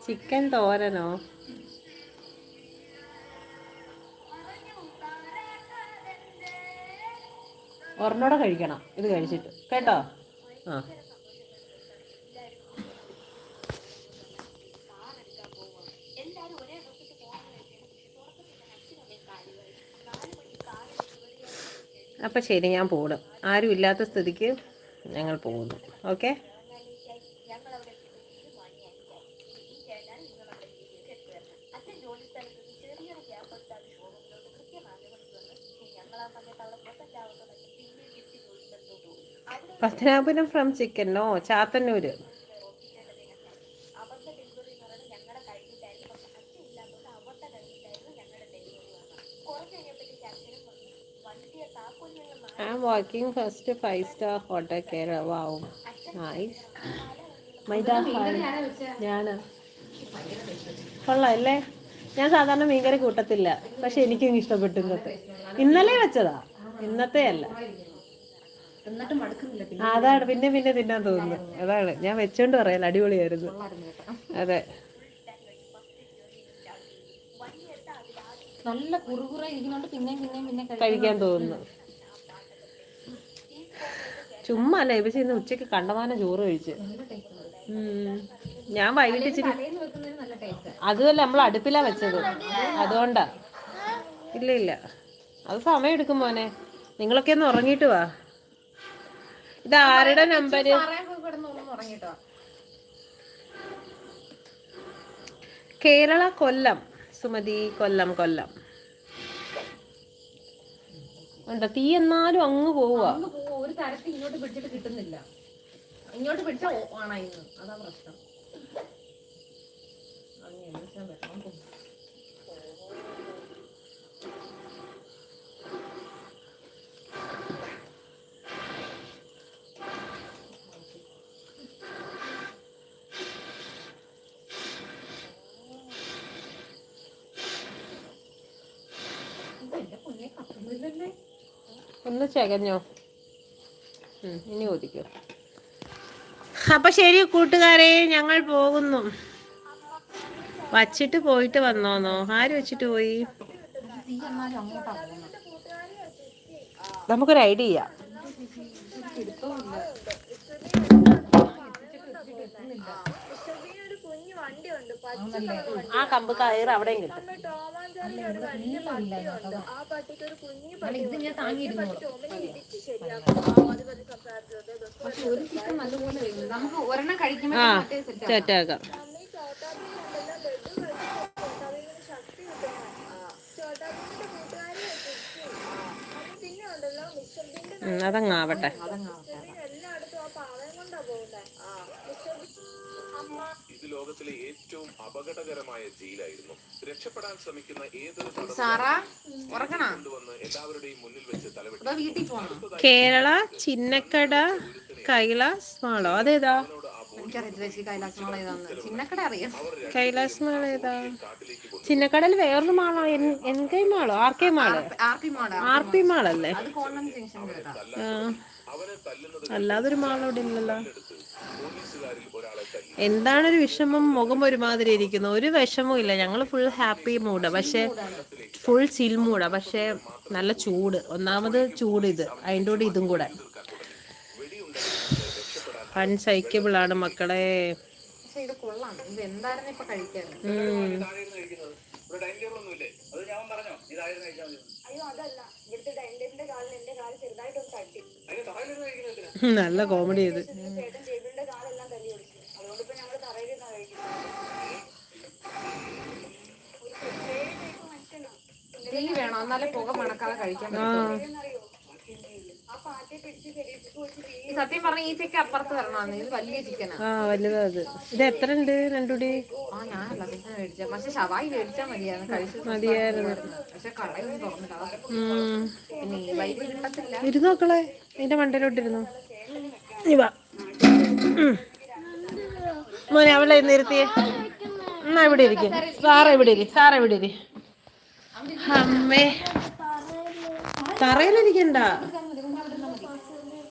Chicken തോരനോ? ഒരെണ്ണോടെ കഴിക്കണം ഇത് കഴിച്ചിട്ട് കേട്ടോ. ആ അപ്പം ശരി, ഞാൻ പോകും. ആരും ഇല്ലാത്ത സ്ഥിതിക്ക് ഞങ്ങൾ പോകുന്നു. Okay. Pathanapuram from chicken. No, Chathannoor. I am working first 5-star hotel Kerala. Wow, nice. മൈദാ ഞാൻ കൊള്ളാം അല്ലേ? ഞാൻ സാധാരണ മീൻകറി കൂട്ടത്തില്ല, പക്ഷെ എനിക്കും ഇഷ്ടപ്പെട്ടു. ഇന്നലെ വെച്ചതാ, ഇന്നത്തെ അല്ല. അതാണ് പിന്നെ പിന്നെ തിന്നാൻ തോന്നുന്നു. അതാണ് ഞാൻ വെച്ചോണ്ട് പറയാൻ. അടിപൊളിയായിരുന്നു. അതെ, നല്ല കുറുകുറ ഇരിക്കുന്നോണ്ട് പിന്നെ കഴിക്കാൻ തോന്നുന്നു. ചുമ്മാ അല്ലേ ഇവ ഇന്ന് ഉച്ചക്ക് കണ്ടമാനം ചോറ് കഴിച്ച്. ഞാൻ വൈകിട്ട് ഇച്ചിരി, അതുമല്ല നമ്മൾ അടുപ്പിലാ വെച്ചത്, അതുകൊണ്ടാ. ഇല്ല ഇല്ല, അത് സമയം എടുക്കും മോനെ. നിങ്ങളൊക്കെ ഒന്ന് ഉറങ്ങിയിട്ട് വാ. ഇത് ആരുടെ നമ്പര്? കേരള, കൊല്ലം. സുമതി, കൊല്ലം. ഉണ്ടോ തീ? എന്നാലും അങ്ങ് പോവുക. ഒരു തരത്തിൽ ഇങ്ങോട്ട് പിടിച്ചിട്ട് കിട്ടുന്നില്ല. ഇങ്ങോട്ട് പിടിച്ചാ ഓണായിരുന്നു. അതാ പ്രശ്നം. ഒന്ന് ചകഞ്ഞോ? ഇനി ഓദിക്കോ. അപ്പൊ ശരി കൂട്ടുകാരെ, ഞങ്ങൾ പോകുന്നു. വച്ചിട്ട് പോയിട്ട് വന്നോന്നോ? ആര് വെച്ചിട്ട് പോയി? നമുക്കൊരു ഐഡിയ ചെയ്യാം. ആ കമ്പ് കയറ് അവിടെയും കിട്ടും. ആ സെറ്റാക്കാം. അതങ്ങാവട്ടെ. ഇത് ലോകത്തിലെ ഏറ്റവും അപകടകരമായ ജയിലായിരുന്നു. രക്ഷപ്പെടാൻ ശ്രമിക്കുന്ന ഏതൊരു കൊണ്ടുവന്ന് എല്ലാവരുടെയും മുന്നിൽ വെച്ച് തലവെട്ടി. കേരള, ചിന്നക്കട, കൈലാസ് മാളോ? അതേതാ? കൈലാസ് മാൾ ഏതാ? ചിന്നക്കടയിൽ വേറൊരു മാളോ? എൻകൈ മാളോ? ആർകെ മാള്? ആർപി മാളല്ലേ? അല്ലാതൊരു മാളോടെ ഇല്ലല്ലോ. എന്താണൊരു വിഷമം? മുഖം ഒരുമാതിരി ഇരിക്കുന്നു. ഒരു വിഷമവും ഇല്ല. ഞങ്ങൾ ഫുൾ ഹാപ്പി മൂഡാ, പക്ഷെ ഫുൾ ചിൽ മൂഡാ. പക്ഷെ നല്ല ചൂട്. ഒന്നാമത് ചൂട്, ഇത് അതിൻ്റെ കൂടെ ഇതും കൂടെ അൺസൈക്കബിൾ ആണ് മക്കളെ. നല്ല കോമഡി ഇത്. വേണം, എന്നാലേ പുക മണക്കാതെ കഴിക്കാൻ. സത്യം പറഞ്ഞ ഈ ചിക്കൻ അപ്പുറത്ത് വരണം. ഇത് വലിയ ചിക്കനാ. വലുതാ അത്. ഇത് എത്ര ഉണ്ട്? രണ്ടുകൂടി? ഞാനല്ല ചിക്കൻ മേടിച്ച, പക്ഷെ ഷവായി മേടിച്ചാൽ മതിയായിരുന്നു. പക്ഷെ കടയൊന്നും തുറന്നില്ല. ഇരുന്നോക്കളെ, നിന്റെ മണ്ടയിലോട്ടിരുന്നു. മോനെ അവളെ നിർത്തിയേ. എന്നാ ഇവിടെ ഇരിക്കും. സാറ ഇവിടെ ഇരി. അമ്മേ, തറയിലിരിക്കണ്ട.